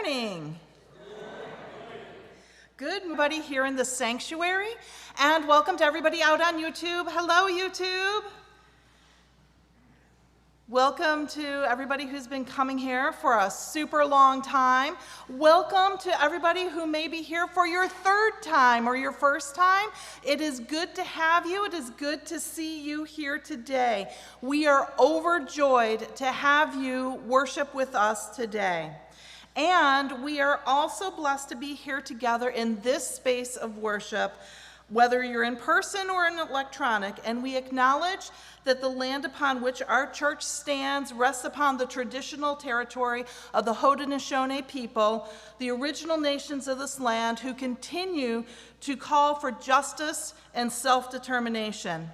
morning. Good, everybody here in the sanctuary, and welcome to everybody out on YouTube. Hello, YouTube. Welcome to everybody who's been coming here for a super long time. Welcome to everybody who may be here for your third time or your first time. It is good to have you. It is good to see you here today. We are overjoyed to have you worship with us today. And we are also blessed to be here together in this space of worship, whether you're in person or in electronic, and we acknowledge that the land upon which our church stands rests upon the traditional territory of the Haudenosaunee people, the original nations of this land who continue to call for justice and self-determination.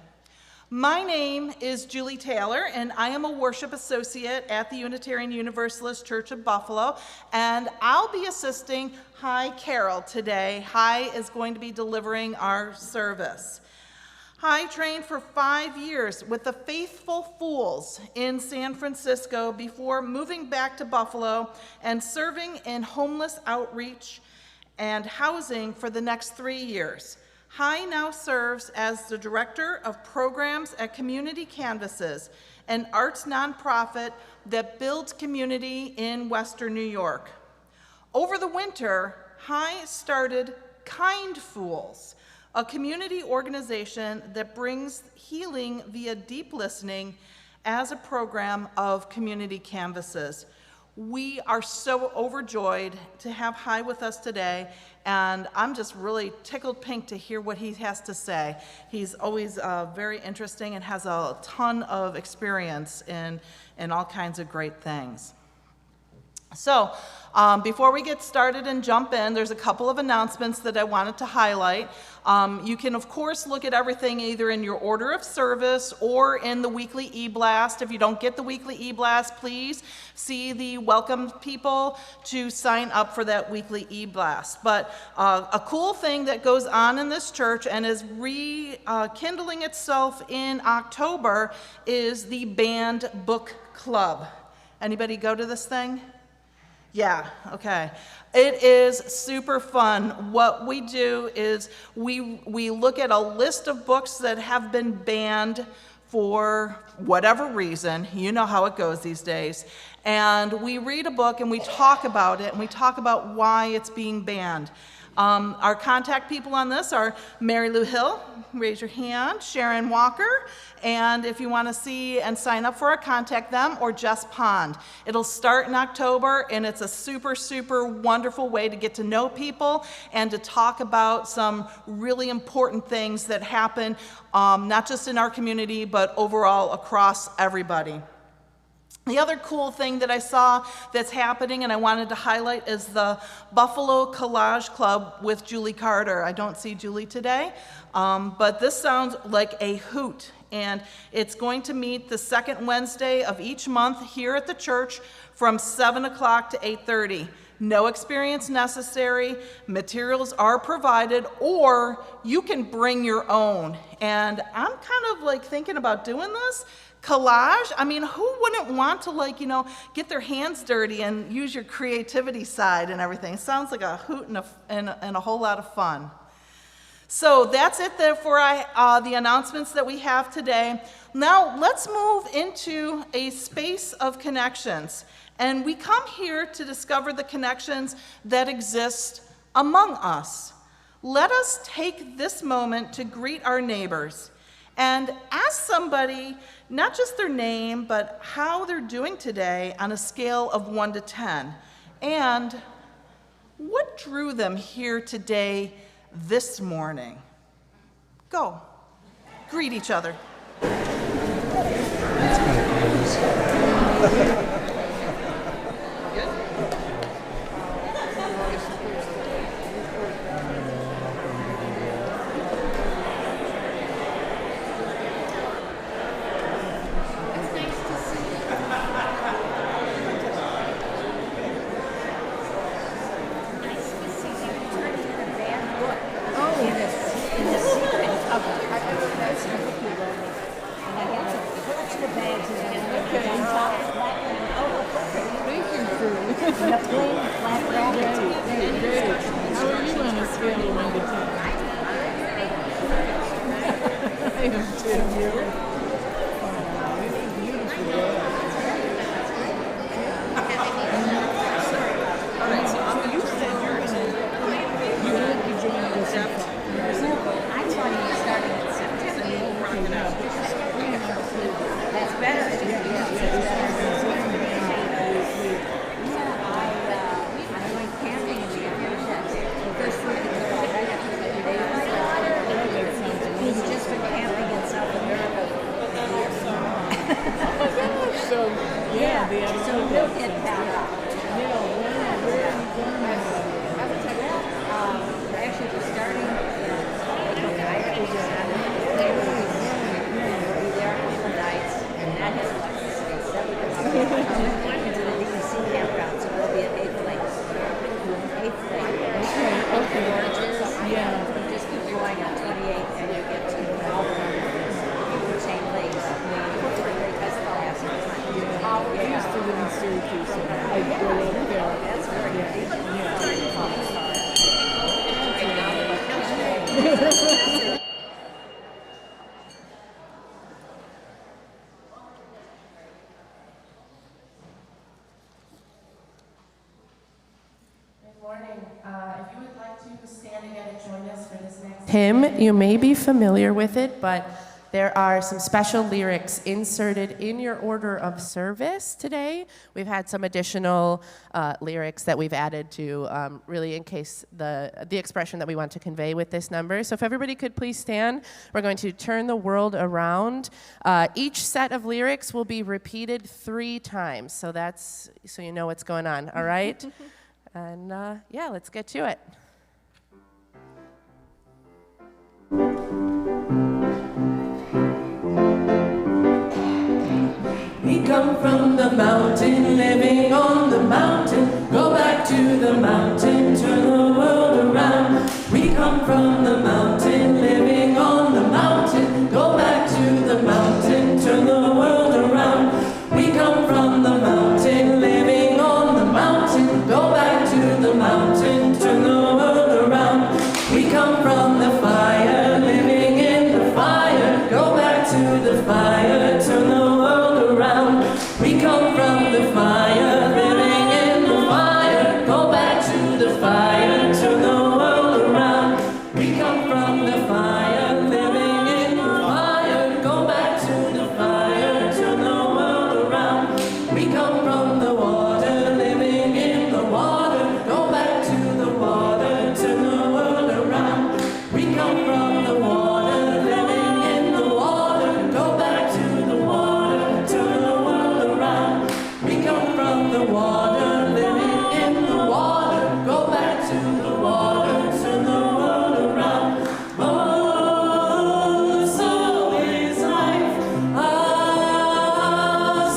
My name is Julie Taylor, and I am a worship associate at the Unitarian Universalist Church of Buffalo, and I'll be assisting Carrel today. Is going to be delivering our service. Trained for 5 years with the Faithful Fools in San Francisco before moving back to Buffalo and serving in homeless outreach and housing for the next 3 years. Now serves as the Director of Programs at Community Canvases, an arts nonprofit that builds community in Western New York. Over the winter, started Kind Fools, a community organization that brings healing via deep listening as a program of community canvases. We are so overjoyed to have with us today, and I'm just really tickled pink to hear what he has to say. He's always very interesting and has a ton of experience in all kinds of great things. So, before we get started and jump in, there's a couple of announcements that I wanted to highlight. You can, of course, look at everything either in your order of service or in the weekly e-blast. If you don't get the weekly e-blast, please see the welcome people to sign up for that weekly e-blast. But a cool thing that goes on in this church and is rekindling itself in October is the Band Book Club. Anybody go to this thing? Yeah, okay. It is super fun. What we do is we look at a list of books that have been banned for whatever reason. You know how it goes these days. And we read a book and we talk about it and we talk about why it's being banned. Our contact people on this are Mary Lou Hill, raise your hand, Sharon Walker, and if you want to see and sign up for it, contact them, or Jess Pond. It'll start in October, and it's a super, super wonderful way to get to know people and to talk about some really important things that happen, not just in our community, but overall across everybody. The other cool thing that I saw that's happening and I wanted to highlight is the Buffalo Collage Club with Julie Carter. I don't see Julie today, but this sounds like a hoot. And it's going to meet the second Wednesday of each month here at the church from 7 o'clock to 8:30. No experience necessary, materials are provided, or you can bring your own. And I'm kind of like thinking about doing this. Collage, I mean, who wouldn't want to get their hands dirty and use your creativity side and everything? It sounds like a hoot and a whole lot of fun. So that's it there for the announcements that we have today. Now let's move into a space of connections. And we come here to discover the connections that exist among us. Let us take this moment to greet our neighbors and ask somebody not just their name, but how they're doing today on a scale of 1 to 10. And what drew them here today this morning? Go. Greet each other. That's kind of close. bags and okay. How are you on a scale of 1 to 10? I am too. It's a beautiful day. All right, so you said you're going to You will be joining us in 5. I thought you were starting in September. That's better. I went camping in the first week of July, right after the days. He's just been camping in South America. So, yeah, the other So we'll get back up. Yeah, where are you going? Actually, we're starting with the diet. We'll be there a couple of nights, and that has electricity. So we can walk into the DEC campground, so we'll be at 8th Lake. 8th Lake. Okay. Yeah. You just keep going on 28, and you get to Chain Lake. That's the last one. I used to live in Syracuse, so I'd go up there. That's very good. Good morning. If you would like to stand again and join us for this next hymn, you may be familiar with it, but there are some special lyrics inserted in your order of service today. We've had some additional lyrics that we've added to really in case the expression that we want to convey with this number. So if everybody could please stand, we're going to turn the world around. Each set of lyrics will be repeated 3 times, so you know what's going on, all right? And yeah, let's get to it. We come from the mountain, living on the mountain. Go back to the mountain, turn the world around. We come from the mountain, living on the mountain. Go back to the mountain, turn the world around. We come from the mountain, living on the mountain. Go back to the mountain, turn the world around. We come from the fire, living in the fire. Go back to the fire, turn the world around. We come from the fire, living in the fire. Go back to the fire, turn the world around. We come from the fire, living in the fire. Go back to the fire, turn the world around. We come from the water, living in the water. Go back to the water, turn the world around. We come from the water, living in the water. Go back to the water, turn the world around. We come from the water, living in the water. Go back to the water, turn the world around. Oh, so is life. Ah,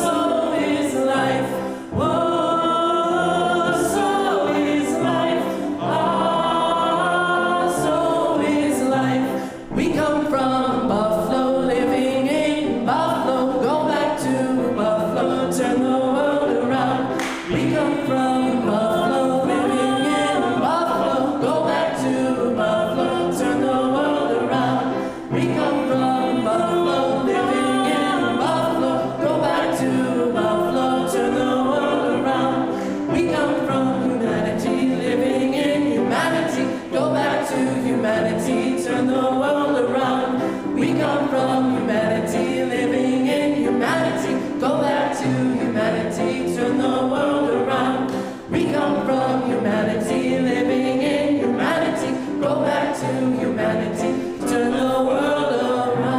so is life. Whoa, so is life. Ah, so is life. We come from Buffalo, living in Buffalo. Go back to Buffalo, turn the world around. We come from Buffalo, living in Buffalo. Go back to Buffalo, turn the world around. We come from Buffalo, living in Buffalo. Go back to Buffalo, turn the world around. We come from humanity, living in humanity. Go back to humanity, turn the world around. We come from humanity, living in humanity. Go back to humanity, turn the world around. We come from humanity, living in humanity. Go back to humanity, turn the world around.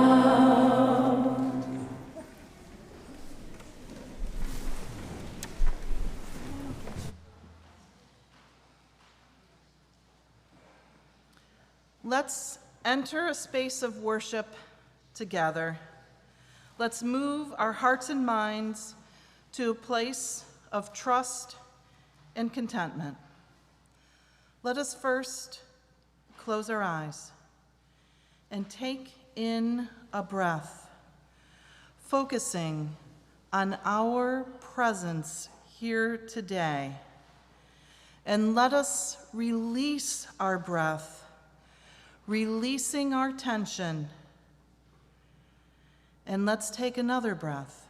Let's enter a space of worship together. Let's move our hearts and minds to a place of trust and contentment. Let us first close our eyes and take in a breath, focusing on our presence here today and let us release our breath, releasing our tension. And let's take another breath,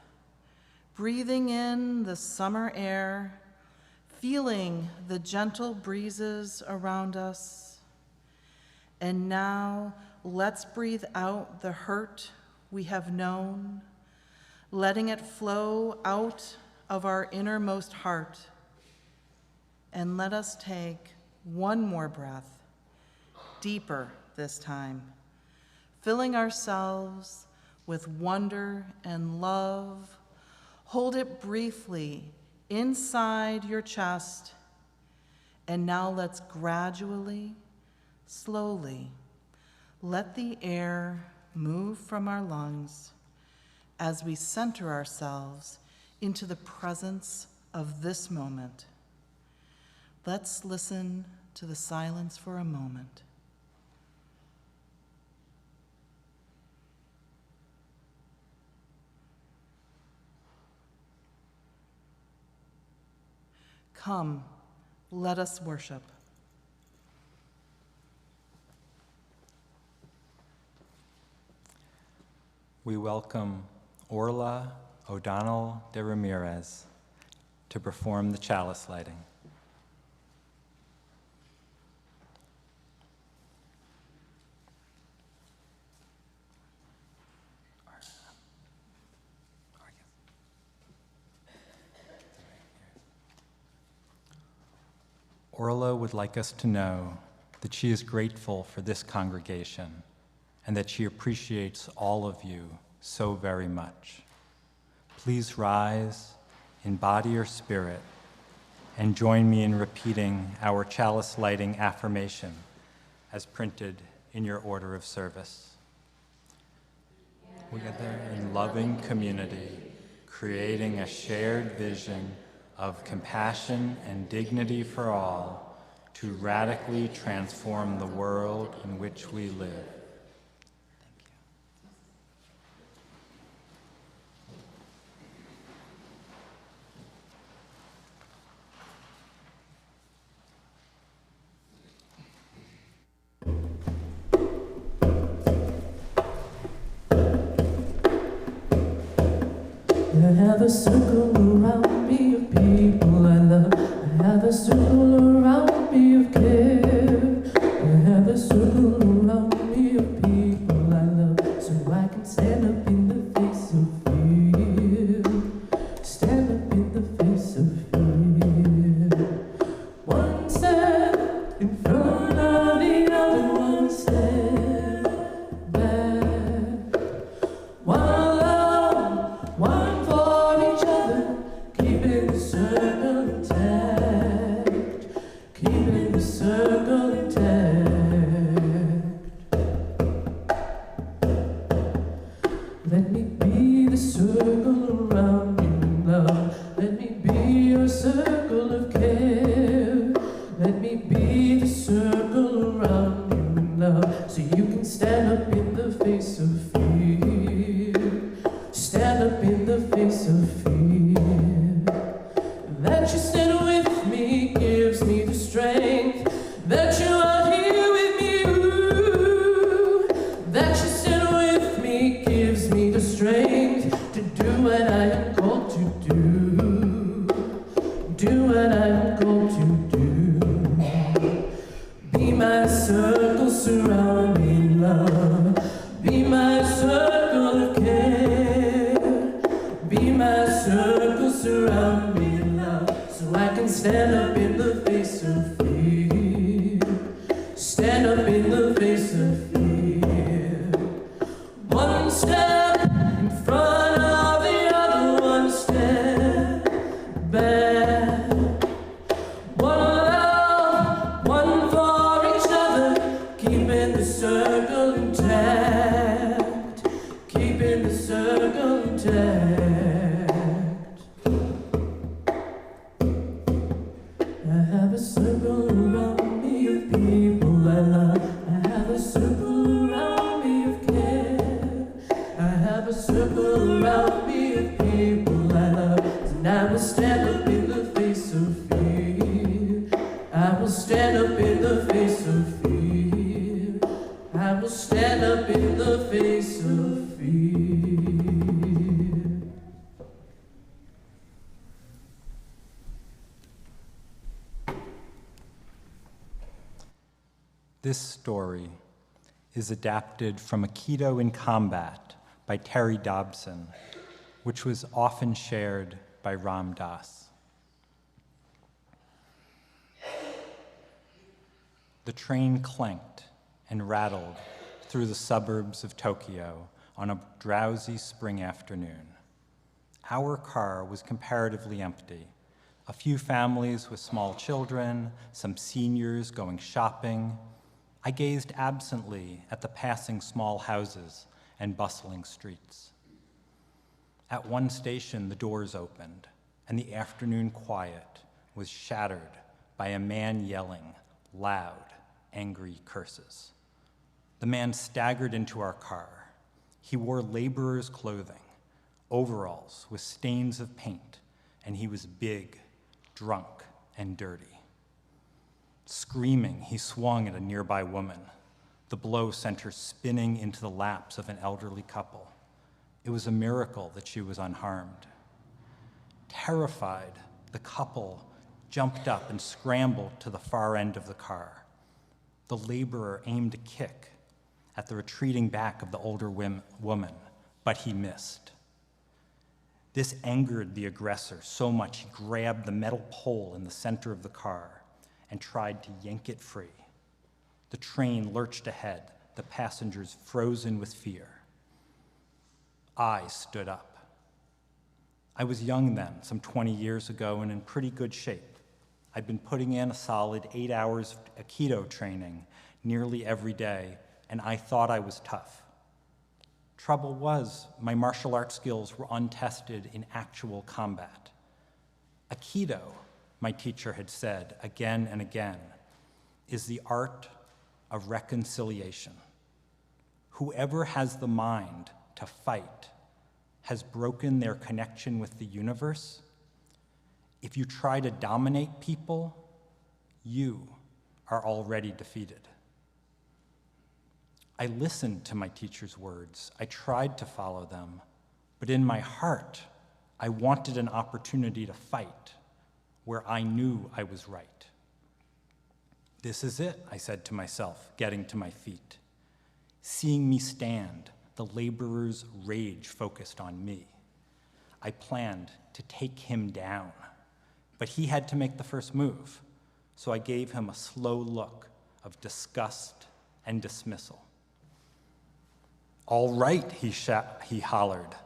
breathing in the summer air, feeling the gentle breezes around us. And now let's breathe out the hurt we have known, letting it flow out of our innermost heart. And let us take one more breath, deeper this time, filling ourselves with wonder and love. Hold it briefly inside your chest. And now let's gradually, slowly, let the air move from our lungs as we center ourselves into the presence of this moment. Let's listen to the silence for a moment. Come, let us worship. We welcome Orla O'Donnell de Ramirez to perform the chalice lighting. Orla would like us to know that she is grateful for this congregation and that she appreciates all of you so very much. Please rise in body or spirit and join me in repeating our chalice lighting affirmation as printed in your order of service. We gather in loving community, creating a shared vision of compassion and dignity for all to radically transform the world in which we live. I have a circle around me of people I love. I have a circle around me of care. I have a circle around me of people I love, so I can stand up in the face of fear. Stand up in the face of fear. One step in front of the other, one step back. One love, one for each other, keeping the circle intact, keeping the circle intact. Let me be the circle around you in love. Let me be your circle of care. Let me be the circle around you in love, so you can stand up in the face of fear. Stand up in the face of fear. That you stand with me gives me the strength. That you are here with me, ooh. That you stand with me gives me the strength to do what I am called to do. Do what I am called to do. Be my circle, surround me in love. Be my circle of care. Be my circle, surround me in love, so I can stand up in the face of fear. Stand up in the face of fear. One step in front of the other, one step back. One love, one for each other, keeping the circle intact, keeping the circle intact. I have a circle around me of people I love. I have a circle around me of care. I have a circle around me of people I love, and I will stand up in the face of fear. I will stand up in the face of fear. I will stand up in the face of fear. This story is adapted from Aikido in Combat by Terry Dobson, which was often shared by Ram Dass. The train clanked and rattled through the suburbs of Tokyo on a drowsy spring afternoon. Our car was comparatively empty. A few families with small children, some seniors going shopping. I gazed absently at the passing small houses and bustling streets. At one station, the doors opened, and the afternoon quiet was shattered by a man yelling loud, angry curses. The man staggered into our car. He wore laborer's clothing, overalls with stains of paint, and he was big, drunk, and dirty. Screaming, he swung at a nearby woman. The blow sent her spinning into the laps of an elderly couple. It was a miracle that she was unharmed. Terrified, the couple jumped up and scrambled to the far end of the car. The laborer aimed a kick at the retreating back of the older woman, but he missed. This angered the aggressor so much he grabbed the metal pole in the center of the car and tried to yank it free. The train lurched ahead, the passengers frozen with fear. I stood up. I was young then, some 20 years ago, and in pretty good shape. I'd been putting in a solid 8 hours of Aikido training nearly every day, and I thought I was tough. Trouble was, my martial arts skills were untested in actual combat. Aikido, my teacher had said again and again, is the art of reconciliation. Whoever has the mind to fight has broken their connection with the universe. If you try to dominate people, you are already defeated. I listened to my teacher's words. I tried to follow them, but in my heart, I wanted an opportunity to fight where I knew I was right. This is it, I said to myself, getting to my feet. Seeing me stand, the laborer's rage focused on me. I planned to take him down, but he had to make the first move, so I gave him a slow look of disgust and dismissal. "All right," he hollered.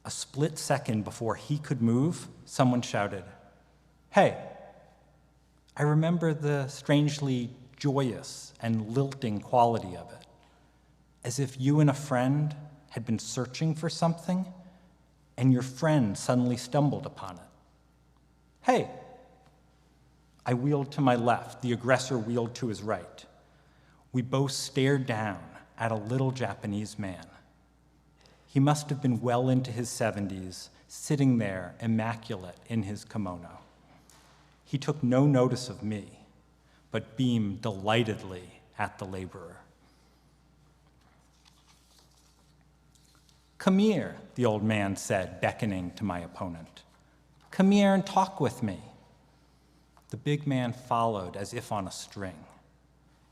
A split second before he could move, someone shouted, "Hey!" I remember the strangely joyous and lilting quality of it, as if you and a friend had been searching for something and your friend suddenly stumbled upon it. "Hey!" I wheeled to my left, the aggressor wheeled to his right. We both stared down at a little Japanese man. He must have been well into his 70s, sitting there immaculate in his kimono. He took no notice of me, but beamed delightedly at the laborer. "Come here," the old man said, beckoning to my opponent. "Come here and talk with me." The big man followed as if on a string.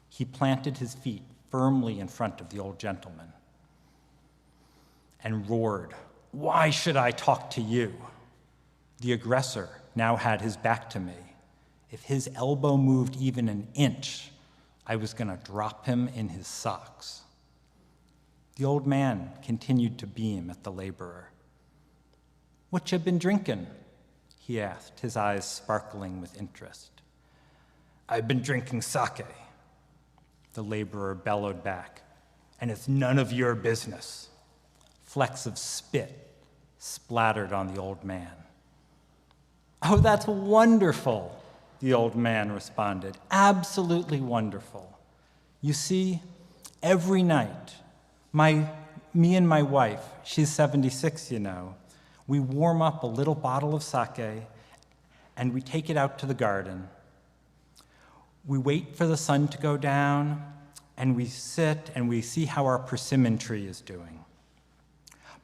He planted his feet firmly in front of the old gentleman and roared, "Why should I talk to you?" The aggressor now had his back to me. If his elbow moved even an inch, I was going to drop him in his socks. The old man continued to beam at the laborer. "What you been drinking?" he asked, his eyes sparkling with interest. "I've been drinking sake," the laborer bellowed back, "and it's none of your business." Flecks of spit splattered on the old man. "Oh, that's wonderful," the old man responded. "Absolutely wonderful. You see, every night, me and my wife, she's 76, you know, we warm up a little bottle of sake and we take it out to the garden We wait for the sun to go down, and we sit and we see how our persimmon tree is doing.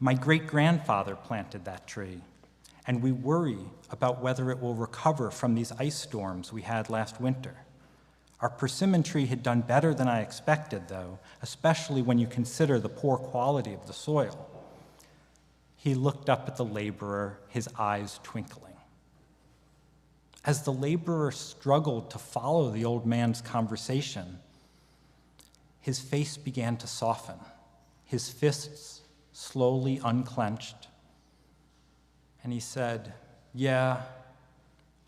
My great-grandfather planted that tree, and we worry about whether it will recover from these ice storms we had last winter. Our persimmon tree had done better than I expected, though, especially when you consider the poor quality of the soil. He looked up at the laborer, his eyes twinkling. As the laborer struggled to follow the old man's conversation, his face began to soften, his fists slowly unclenched, and he said, "Yeah,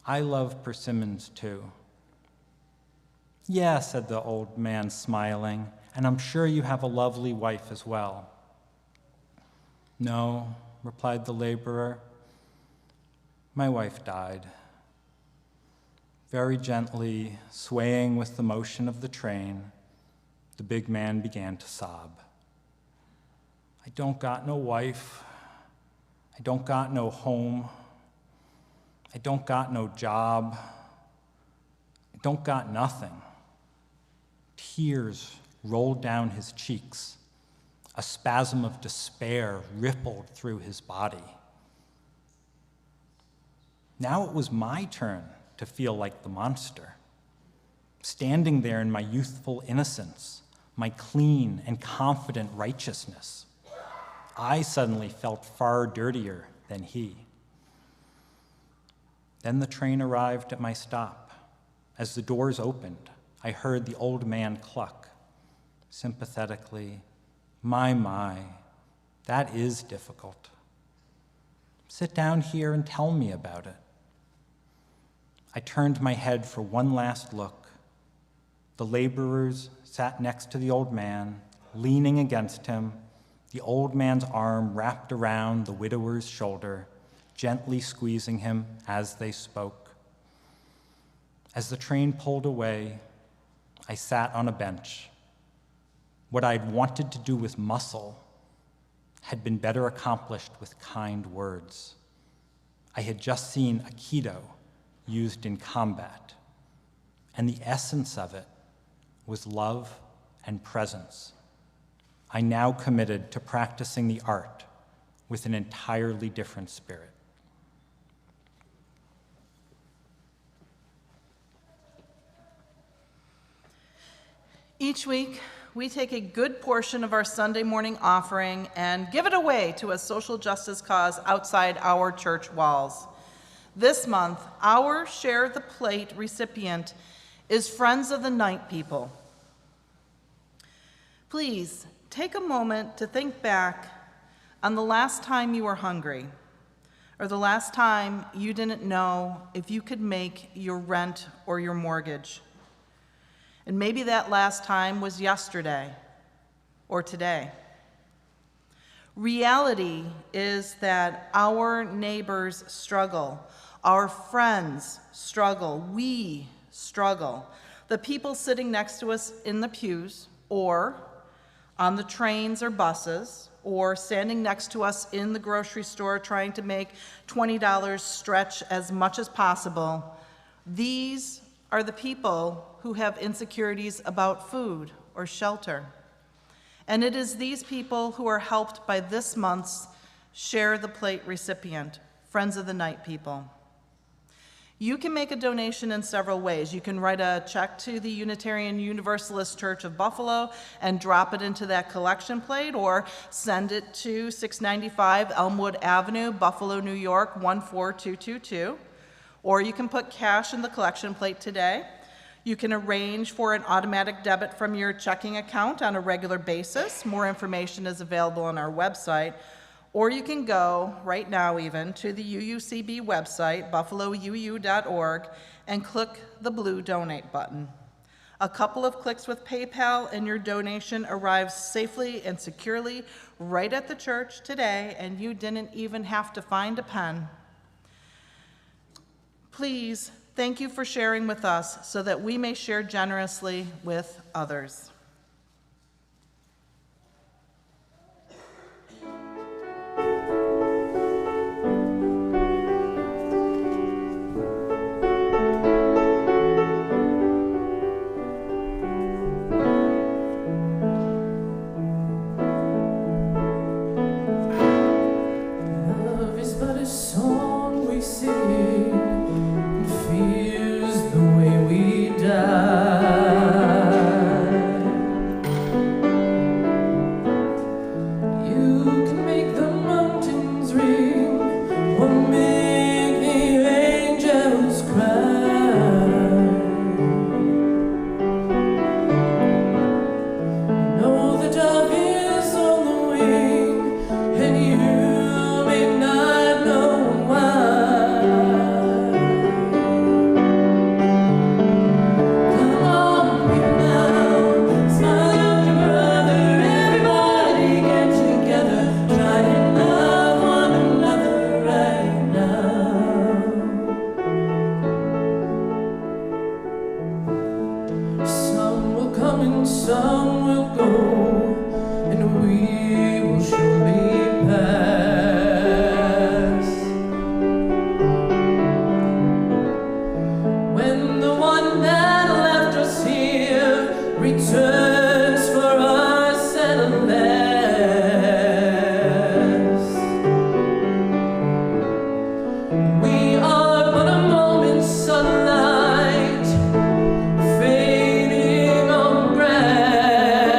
I love persimmons too." "Yeah," said the old man, smiling, "and I'm sure you have a lovely wife as well." "No," replied the laborer, "my wife died." Very gently, swaying with the motion of the train, the big man began to sob. "I don't got no wife. I don't got no home. I don't got no job. I don't got nothing." Tears rolled down his cheeks. A spasm of despair rippled through his body. Now it was my turn to feel like the monster. Standing there in my youthful innocence, my clean and confident righteousness, I suddenly felt far dirtier than he. Then the train arrived at my stop. As the doors opened, I heard the old man cluck, sympathetically, My, that is difficult. Sit down here and tell me about it." I turned my head for one last look. The laborers sat next to the old man, leaning against him, the old man's arm wrapped around the widower's shoulder, gently squeezing him as they spoke. As the train pulled away, I sat on a bench. What I'd wanted to do with muscle had been better accomplished with kind words. I had just seen Aikido used in combat, and the essence of it was love and presence. I now committed to practicing the art with an entirely different spirit. Each week, we take a good portion of our Sunday morning offering and give it away to a social justice cause outside our church walls. This month, our Share the Plate recipient is Friends of the Night People. Please take a moment to think back on the last time you were hungry, or the last time you didn't know if you could make your rent or your mortgage. And maybe that last time was yesterday or today. Reality is that our neighbors struggle, our friends struggle, we struggle. The people sitting next to us in the pews, or on the trains or buses, or standing next to us in the grocery store trying to make $20 stretch as much as possible, these are the people who have insecurities about food or shelter. And it is these people who are helped by this month's Share the Plate recipient, Friends of the Night People. You can make a donation in several ways. You can write a check to the Unitarian Universalist Church of Buffalo and drop it into that collection plate, or send it to 695 Elmwood Avenue, Buffalo, New York, 14222. Or you can put cash in the collection plate today. You can arrange for an automatic debit from your checking account on a regular basis. More information is available on our website. Or you can go, right now even, to the UUCB website, buffalouu.org, and click the blue Donate button. A couple of clicks with PayPal and your donation arrives safely and securely right at the church today, and you didn't even have to find a pen. Please, thank you for sharing with us so that we may share generously with others. Some will come and some will go, and we will surely pass. When the one that left us here returns for us at last, we are but a moment's sunlight fading on grass.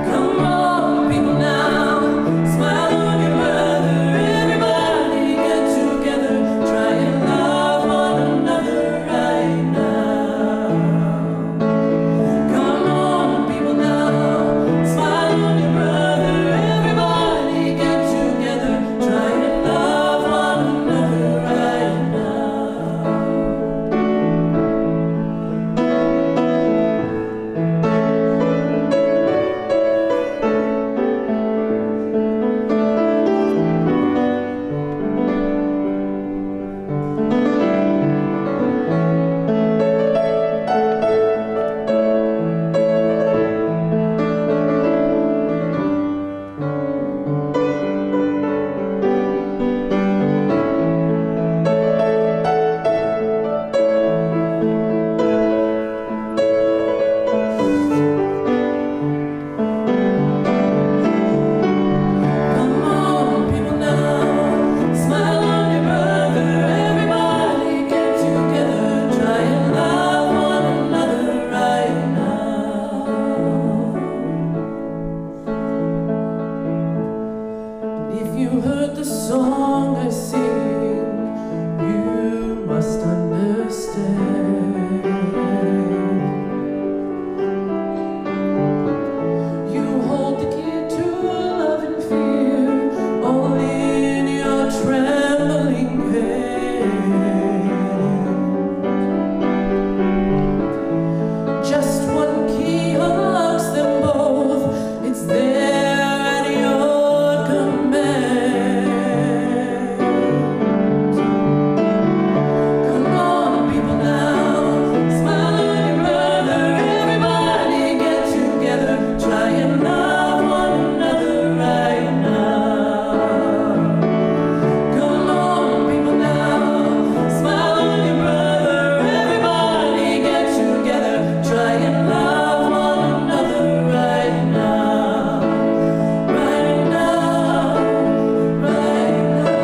Come on, people now, smile on your brother. Everybody get together, try and love one another right now. Come on, people now, smile on your brother. Everybody get together, try and love one another right now. Come on, people now, smile on your brother. Everybody get together, try and love one another right now. If you heard the song I sing, you must understand. You hold the key to love and fear, all in your trembling hand. Just one key unlocks them both. It's there at your command. Come on, people now, smile on your brother. Everybody get together, try and love one another right now. Come on, people now, smile on your brother. Everybody get together, try and love one another right now. Right now, right now.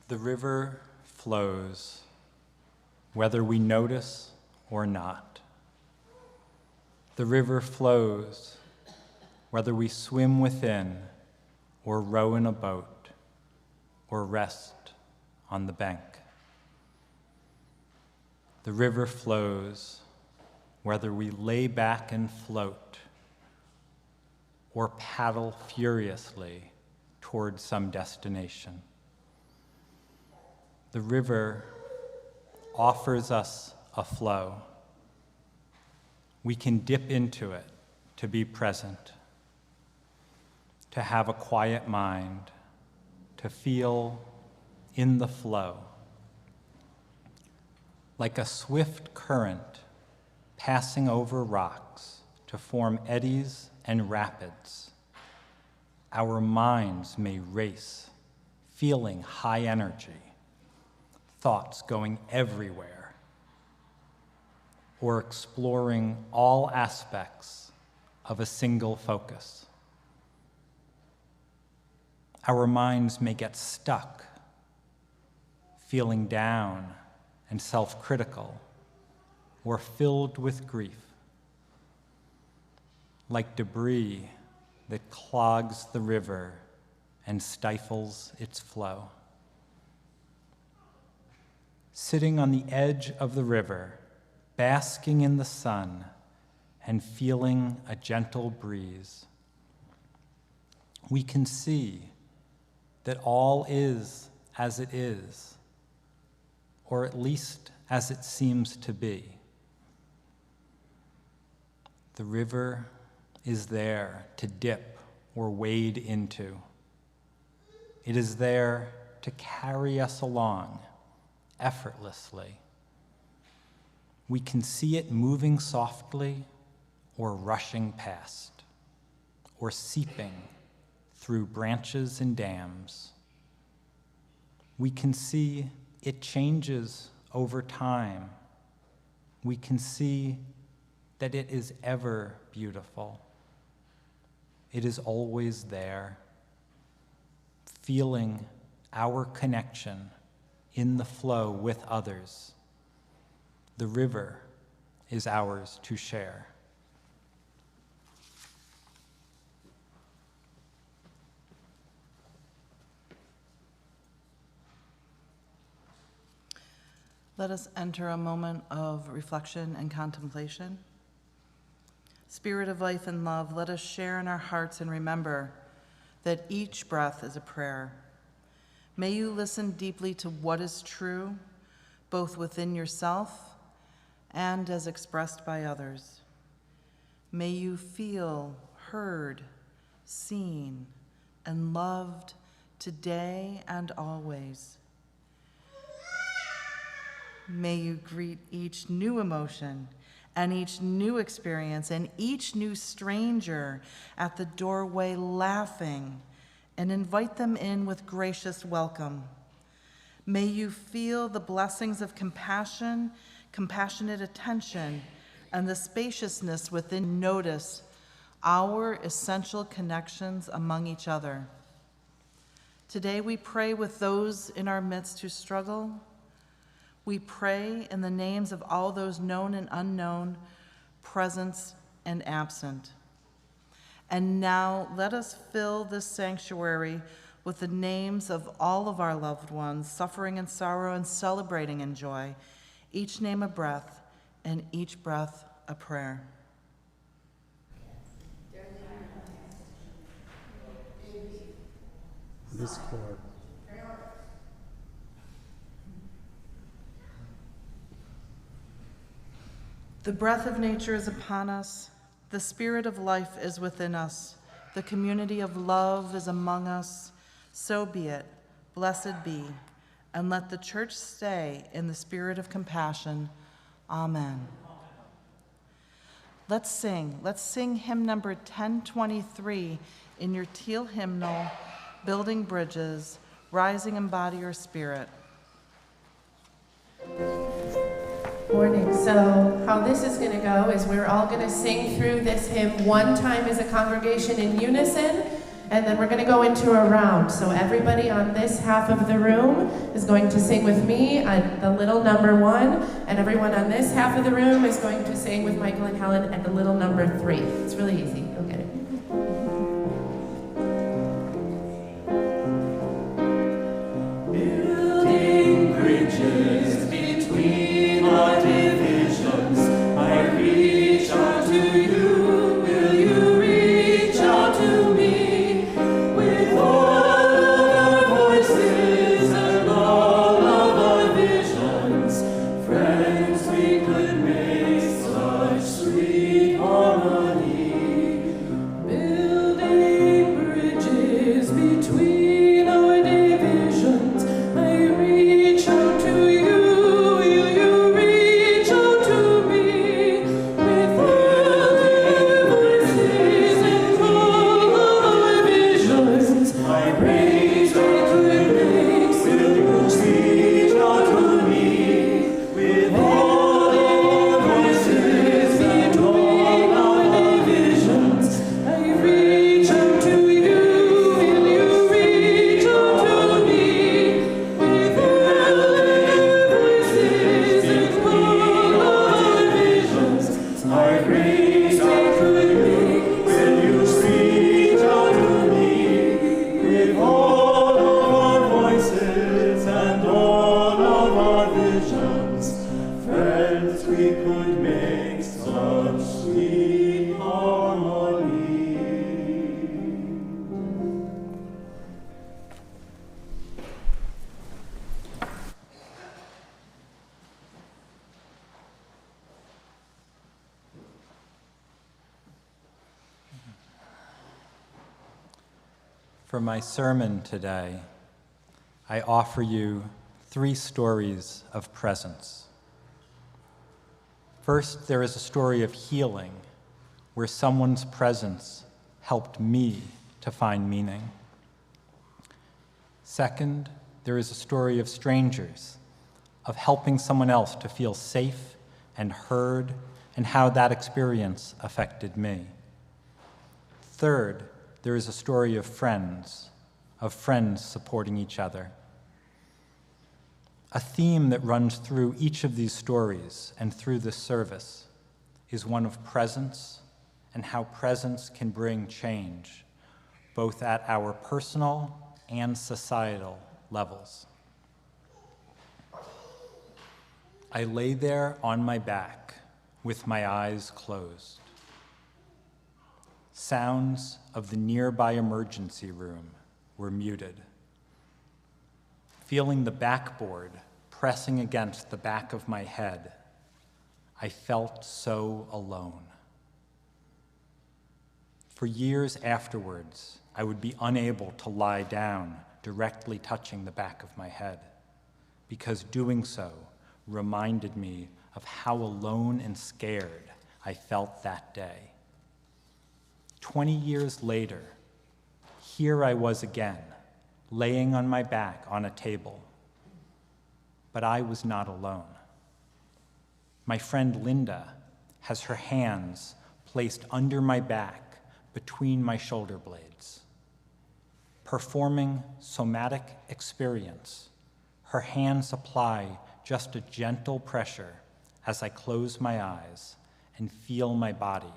The river flows, whether we notice or not. The river flows, whether we swim within, or row in a boat, or rest on the bank. The river flows, whether we lay back and float, or paddle furiously toward some destination. The river offers us a flow. We can dip into it to be present, to have a quiet mind, to feel in the flow. Like a swift current passing over rocks to form eddies and rapids, our minds may race, feeling high energy, thoughts going everywhere, or exploring all aspects of a single focus. Our minds may get stuck, feeling down and self-critical, or filled with grief, like debris that clogs the river and stifles its flow. Sitting on the edge of the river, basking in the sun and feeling a gentle breeze, we can see that all is as it is, or at least as it seems to be. The river is there to dip or wade into. It is there to carry us along effortlessly. We can see it moving softly or rushing past, or seeping through branches and dams. We can see it changes over time. We can see that it is ever beautiful. It is always there, feeling our connection in the flow with others. The river is ours to share. Let us enter a moment of reflection and contemplation. Spirit of life and love, let us share in our hearts and remember that each breath is a prayer. May you listen deeply to what is true, both within yourself and as expressed by others. May you feel heard, seen, and loved today and always. May you greet each new emotion and each new experience and each new stranger at the doorway laughing and invite them in with gracious welcome. May you feel the blessings of compassion, compassionate attention, and the spaciousness within. Notice our essential connections among each other. Today we pray with those in our midst who struggle. We pray in the names of all those known and unknown, present and absent. And now let us fill this sanctuary with the names of all of our loved ones, suffering in sorrow and celebrating in joy, each name a breath and each breath a prayer. Discord. The breath of nature is upon us. The spirit of life is within us. The community of love is among us. So be it. Blessed be. And let the church stay in the spirit of compassion. Amen. Let's sing. Let's sing hymn number 1023 in your teal hymnal, Building Bridges, Rising Embody Your Spirit. Morning. So how this is going to go is we're all going to sing through this hymn one time as a congregation in unison, and then we're going to go into a round. So everybody on this half of the room is going to sing with me at the little number 1, and everyone on this half of the room is going to sing with Michael and Helen at the little number 3. It's really easy. You'll get it. Building bridges between our divisions, I reach out to you, will you reach out to me? With all of our voices and all of our visions, friends, we could make such sweet harmony. Building bridges between our divisions, I reach out to you, will you reach out to me? With all our voices and all of our visions, I reach out to you, will you reach out to me? With all our voices and all of our visions, I reach out to you, will you reach out to me? With all our voices and all of our visions, I reach out to you, will you reach out to me? With all of our voices and all of our visions, friends, we could make such sweet harmony. For my sermon today, I offer you 3 stories of presence. First, there is a story of healing where someone's presence helped me to find meaning. Second, there is a story of strangers, of helping someone else to feel safe and heard, and how that experience affected me. Third, there is a story of friends supporting each other. A theme that runs through each of these stories and through this service is one of presence and how presence can bring change, both at our personal and societal levels. I lay there on my back with my eyes closed. Sounds of the nearby emergency room were muted. Feeling the backboard pressing against the back of my head, I felt so alone. For years afterwards, I would be unable to lie down directly touching the back of my head, because doing so reminded me of how alone and scared I felt that day. 20 years later, here I was again, laying on my back on a table. But I was not alone. My friend Linda has her hands placed under my back between my shoulder blades. Performing somatic experience, her hands apply just a gentle pressure as I close my eyes and feel my body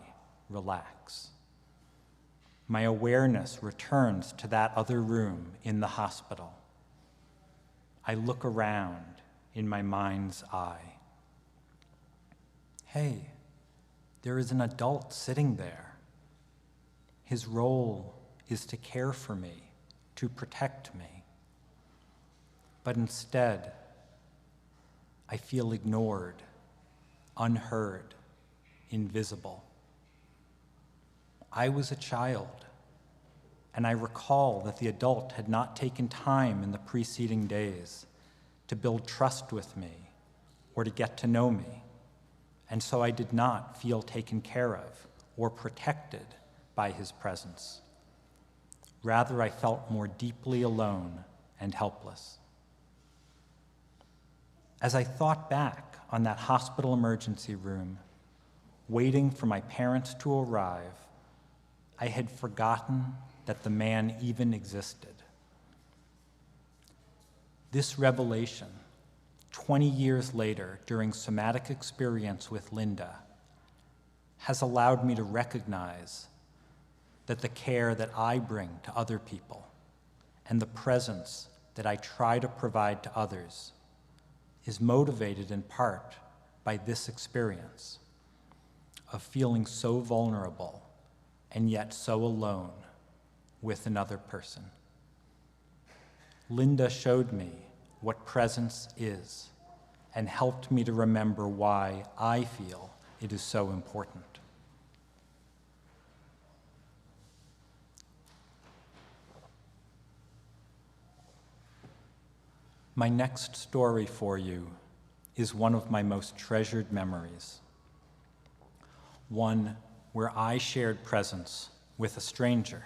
relax. My awareness returns to that other room in the hospital. I look around in my mind's eye. Hey, there is an adult sitting there. His role is to care for me, to protect me. But instead, I feel ignored, unheard, invisible. I was a child, and I recall that the adult had not taken time in the preceding days to build trust with me or to get to know me, and so I did not feel taken care of or protected by his presence. Rather, I felt more deeply alone and helpless. As I thought back on that hospital emergency room, waiting for my parents to arrive, I had forgotten that the man even existed. This revelation, 20 years later during somatic experience with Linda, has allowed me to recognize that the care that I bring to other people and the presence that I try to provide to others is motivated in part by this experience of feeling so vulnerable and yet so alone with another person. Linda showed me what presence is and helped me to remember why I feel it is so important. My next story for you is one of my most treasured memories, one where I shared presence with a stranger.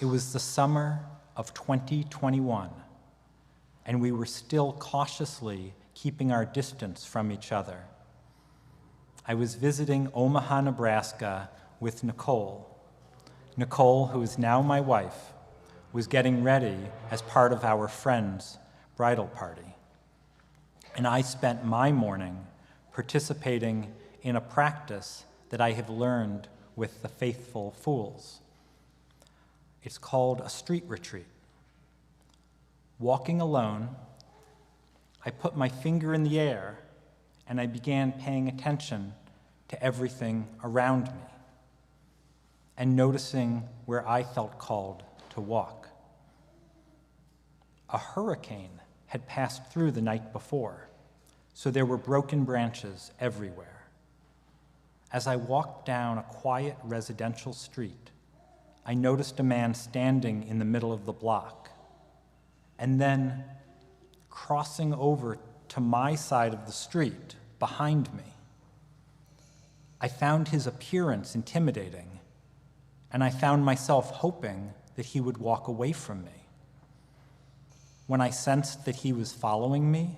It was the summer of 2021, and we were still cautiously keeping our distance from each other. I was visiting Omaha, Nebraska with Nicole. Nicole, who is now my wife, was getting ready as part of our friend's bridal party. And I spent my morning participating in a practice that I have learned with the Faithful Fools. It's called a street retreat. Walking alone, I put my finger in the air and I began paying attention to everything around me and noticing where I felt called to walk. A hurricane had passed through the night before, so there were broken branches everywhere. As I walked down a quiet residential street, I noticed a man standing in the middle of the block, and then crossing over to my side of the street behind me. I found his appearance intimidating, and I found myself hoping that he would walk away from me. When I sensed that he was following me,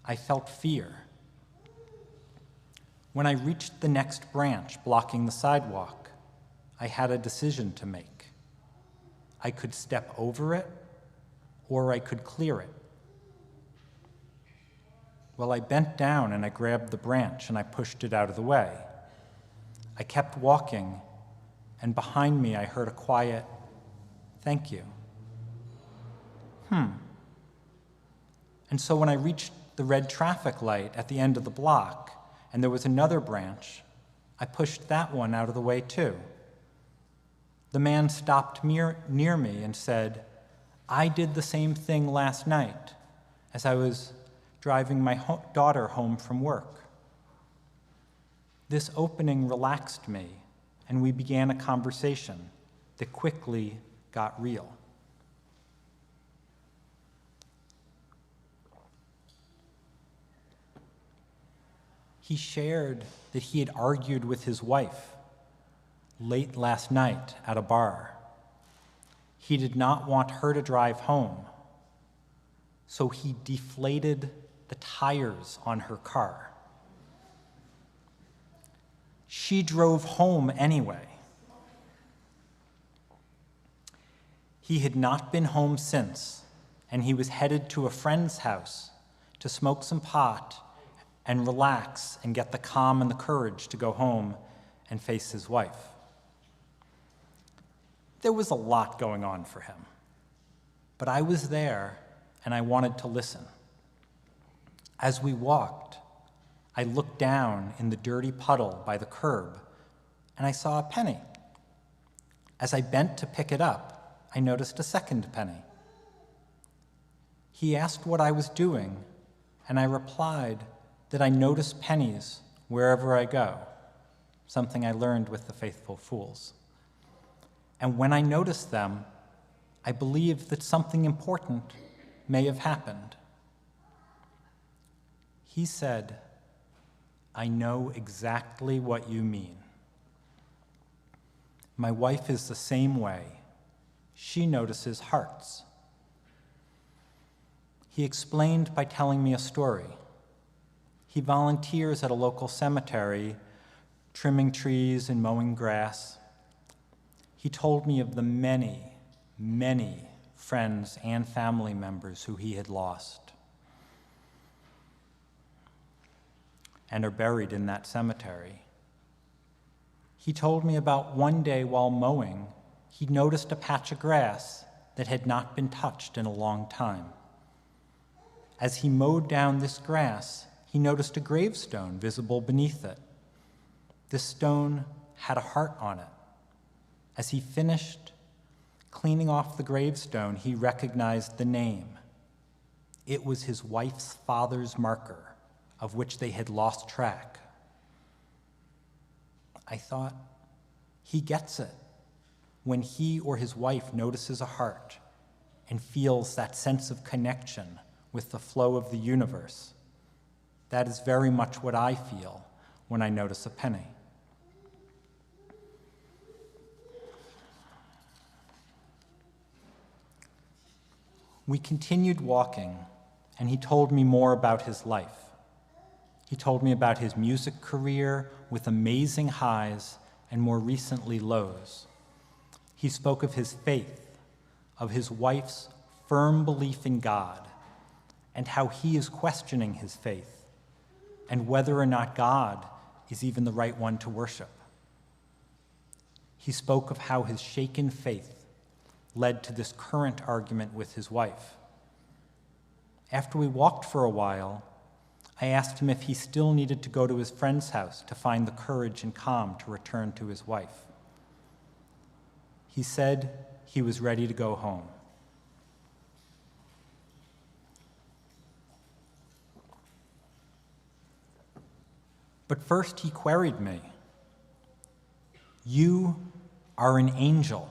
I felt fear. When I reached the next branch blocking the sidewalk, I had a decision to make. I could step over it, or I could clear it. Well, I bent down and I grabbed the branch and I pushed it out of the way. I kept walking, and behind me I heard a quiet, "Thank you." And so when I reached the red traffic light at the end of the block, and there was another branch, I pushed that one out of the way too. The man stopped near me and said, "I did the same thing last night as I was driving my daughter home from work." This opening relaxed me, and we began a conversation that quickly got real. He shared that he had argued with his wife late last night at a bar. He did not want her to drive home, so he deflated the tires on her car. She drove home anyway. He had not been home since, and he was headed to a friend's house to smoke some pot and relax and get the calm and the courage to go home and face his wife. There was a lot going on for him, but I was there and I wanted to listen. As we walked, I looked down in the dirty puddle by the curb and I saw a penny. As I bent to pick it up, I noticed a second penny. He asked what I was doing, and I replied that I notice pennies wherever I go, something I learned with the Faithful Fools. And when I noticed them, I believed that something important may have happened. He said, "I know exactly what you mean. My wife is the same way. She notices hearts." He explained by telling me a story. He volunteers at a local cemetery, trimming trees and mowing grass. He told me of the many, many friends and family members who he had lost and are buried in that cemetery. He told me about one day while mowing, he noticed a patch of grass that had not been touched in a long time. As he mowed down this grass, he noticed a gravestone visible beneath it. This stone had a heart on it. As he finished cleaning off the gravestone, he recognized the name. It was his wife's father's marker, of which they had lost track. I thought, he gets it when he or his wife notices a heart and feels that sense of connection with the flow of the universe. That is very much what I feel when I notice a penny. We continued walking, and he told me more about his life. He told me about his music career with amazing highs and more recently lows. He spoke of his faith, of his wife's firm belief in God, and how he is questioning his faith, and whether or not God is even the right one to worship. He spoke of how his shaken faith led to this current argument with his wife. After we walked for a while, I asked him if he still needed to go to his friend's house to find the courage and calm to return to his wife. He said he was ready to go home. But first he queried me. "You are an angel.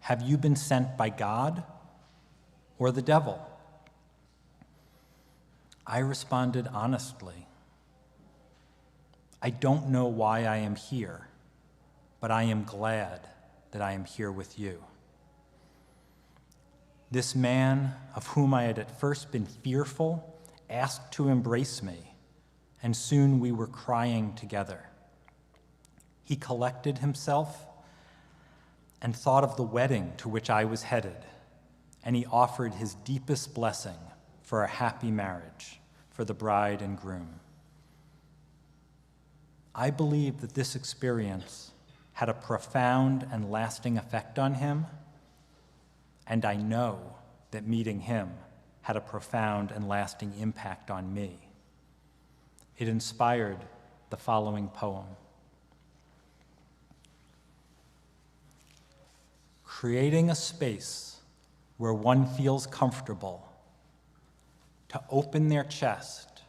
Have you been sent by God or the devil? I responded honestly, I don't know why I am here, but I am glad that I am here with you. This man, of whom I had at first been fearful, asked to embrace me, and soon we were crying together. He collected himself and thought of the wedding to which I was headed, and he offered his deepest blessing for a happy marriage for the bride and groom. I believe that this experience had a profound and lasting effect on him, and I know that meeting him had a profound and lasting impact on me. It inspired the following poem. Creating a space where one feels comfortable to open their chest,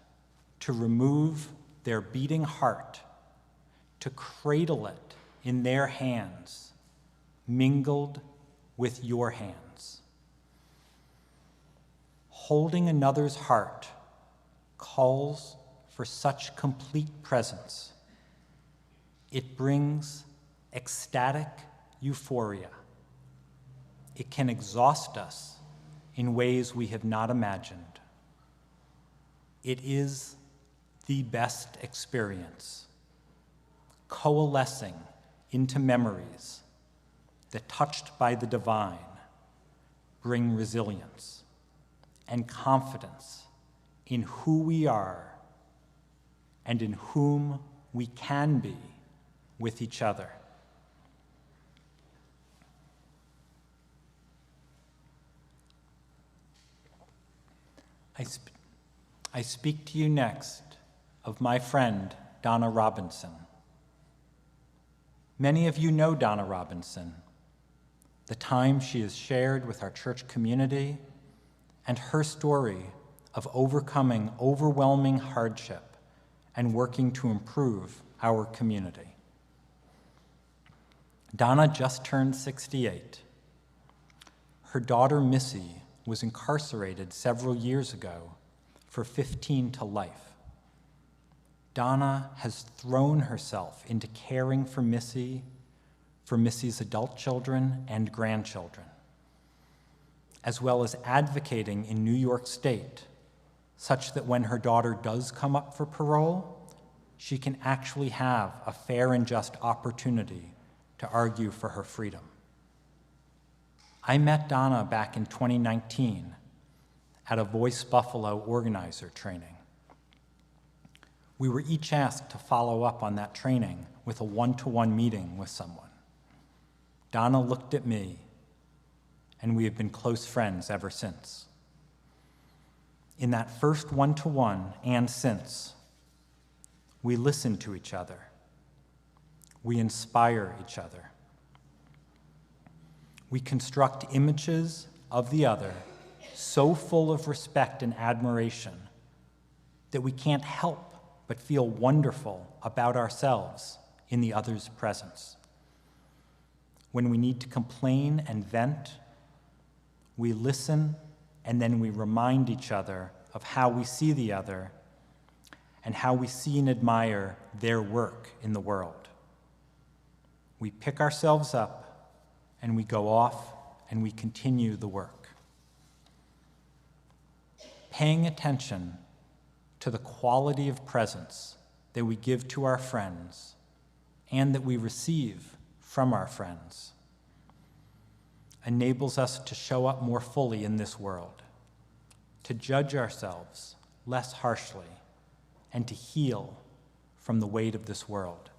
to remove their beating heart, to cradle it in their hands, mingled with your hands. Holding another's heart calls for such complete presence. It brings ecstatic euphoria. It can exhaust us in ways we have not imagined. It is the best experience, coalescing into memories that, touched by the divine, bring resilience and confidence in who we are and in whom we can be with each other. I speak to you next of my friend, Donna Robinson. Many of you know Donna Robinson, the time she has shared with our church community, and her story of overcoming overwhelming hardship and working to improve our community. Donna just turned 68. Her daughter, Missy, was incarcerated several years ago for 15 to life. Donna has thrown herself into caring for Missy's adult children and grandchildren, as well as advocating in New York State, such that when her daughter does come up for parole, she can actually have a fair and just opportunity to argue for her freedom. I met Donna back in 2019 at a Voice Buffalo organizer training. We were each asked to follow up on that training with a one-to-one meeting with someone. Donna looked at me, and we have been close friends ever since. In that first one-to-one and since, we listen to each other. We inspire each other. We construct images of the other so full of respect and admiration that we can't help but feel wonderful about ourselves in the other's presence. When we need to complain and vent, we listen, and then we remind each other of how we see the other and how we see and admire their work in the world. We pick ourselves up and we go off and we continue the work. Paying attention to the quality of presence that we give to our friends and that we receive from our friends enables us to show up more fully in this world, to judge ourselves less harshly, and to heal from the weight of this world.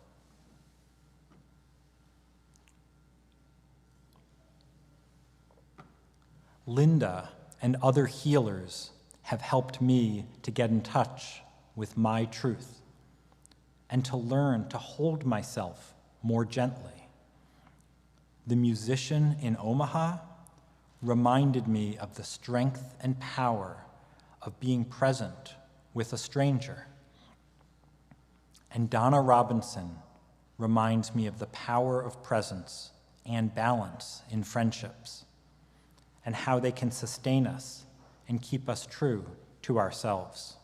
Linda and other healers have helped me to get in touch with my truth and to learn to hold myself more gently. The musician in Omaha reminded me of the strength and power of being present with a stranger. And Donna Robinson reminds me of the power of presence and balance in friendships, and how they can sustain us and keep us true to ourselves.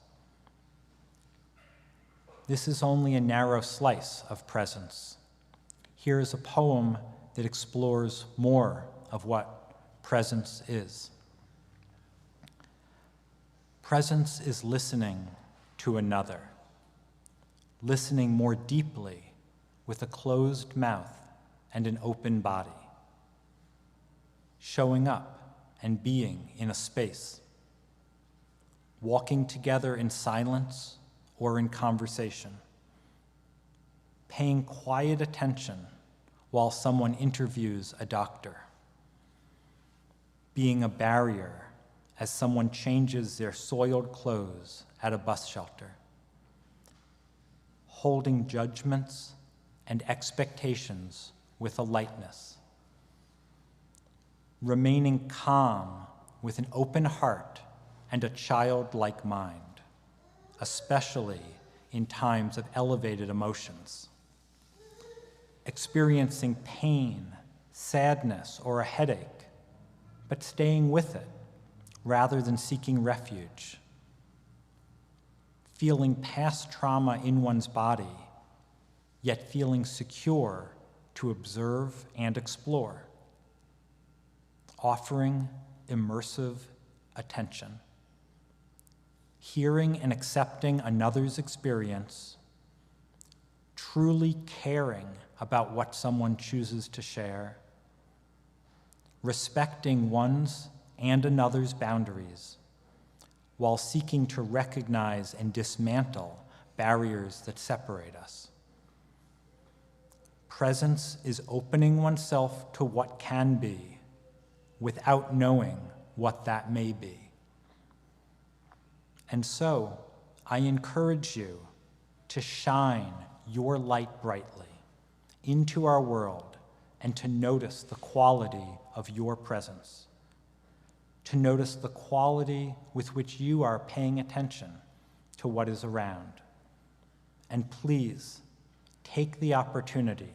This is only a narrow slice of presence. Here is a poem that explores more of what presence is. Presence is listening to another, listening more deeply with a closed mouth and an open body, showing up and being in a space, walking together in silence or in conversation, paying quiet attention while someone interviews a doctor, being a barrier as someone changes their soiled clothes at a bus shelter, holding judgments and expectations with a lightness, remaining calm with an open heart and a childlike mind, especially in times of elevated emotions, experiencing pain, sadness, or a headache, but staying with it rather than seeking refuge, feeling past trauma in one's body, yet feeling secure to observe and explore, offering immersive attention, hearing and accepting another's experience, truly caring about what someone chooses to share, respecting one's and another's boundaries, while seeking to recognize and dismantle barriers that separate us. Presence is opening oneself to what can be without knowing what that may be. And so, I encourage you to shine your light brightly into our world and to notice the quality of your presence, to notice the quality with which you are paying attention to what is around. And please, take the opportunity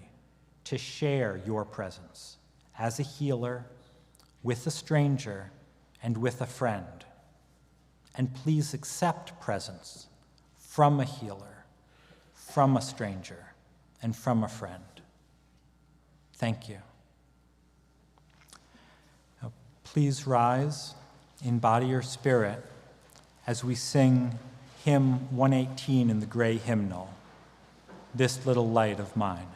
to share your presence as a healer, with a stranger, and with a friend. And please accept presence from a healer, from a stranger, and from a friend. Thank you. Now, please rise in body or spirit as we sing hymn 118 in the gray hymnal, "This Little Light of Mine."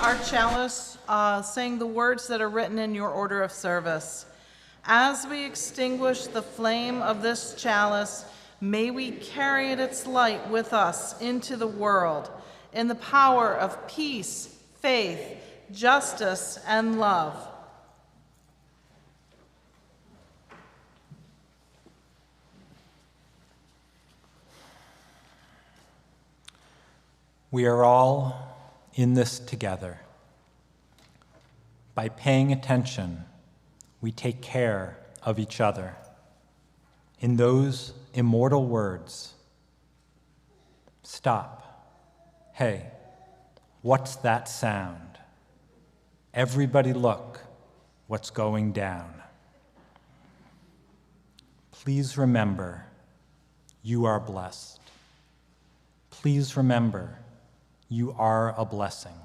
Our chalice, saying the words that are written in your order of service. As we extinguish the flame of this chalice, may we carry its light with us into the world in the power of peace, faith, justice, and love. We are all in this together. By paying attention, we take care of each other. In those immortal words, stop. Hey, what's that sound? Everybody look what's going down. Please remember, you are blessed. Please remember, you are a blessing.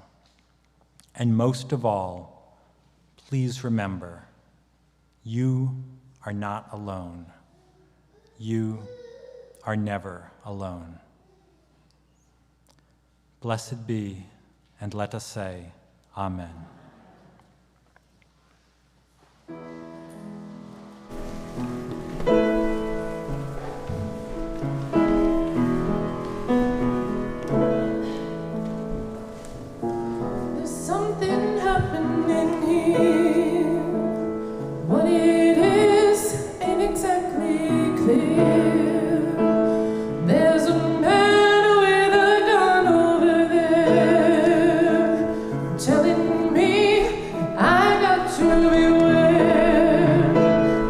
And most of all, please remember, you are not alone. You are never alone. Blessed be, and let us say, Amen. There's something happening here. What it is ain't exactly clear. There's a man with a gun over there telling me I got to beware.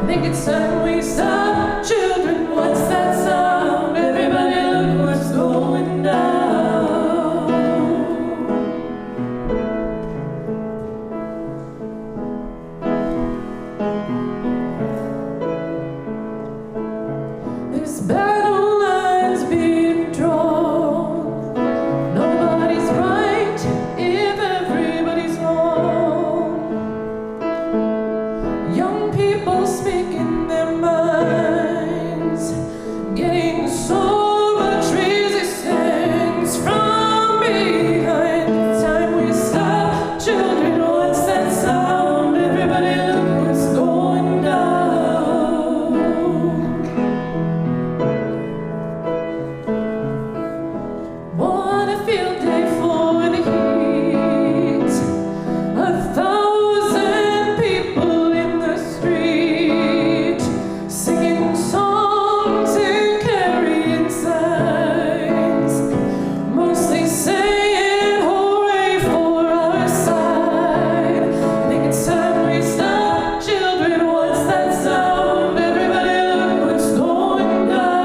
I think it's time we stop. Children, what's that sound? Everybody look what's going down. There's battle lines being drawn. Nobody's right if everybody's wrong. Young people speaking their minds, getting so much resistance from behind. It's time we stop. Children, what's that sound? Everybody look what's going down. What a field day for the heat. 1,000 people in the street, singing songs and carrying signs, mostly saying hooray for our side. I think it's time we stop. Children, what's that sound? Everybody look what's going down.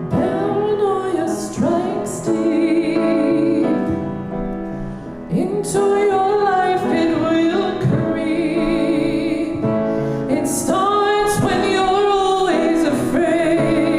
Paranoia strikes deep into your life, it will creep. It starts when you're always afraid.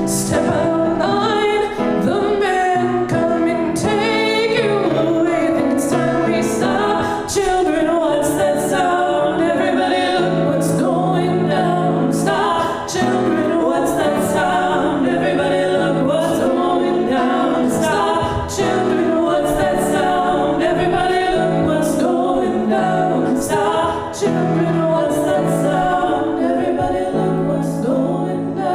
Step out of line, the men come and take you away. I think it's time we stop. Children, what's that sound? Everybody look what's going down. Stop. Children, what's that sound? Everybody look what's going down. Stop. Children, what's that sound? Everybody look what's going down. Stop. Children, what's that sound? Everybody look what's going down.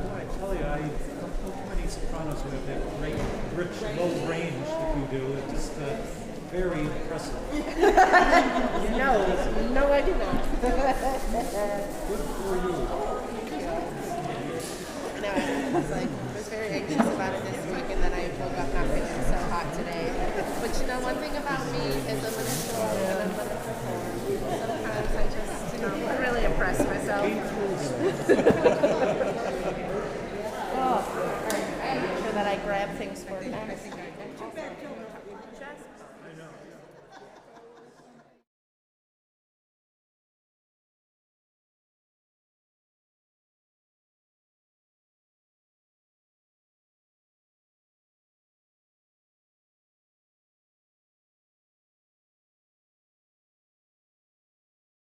I tell you, I don't know too many sopranos who have that great, rich, low range that you do. It's just very impressive. No, I do not. Good for you. No, I was very anxious about it this week, and then I woke up not feeling so hot today. But you know, one thing about me is I'm going to show up and I'm going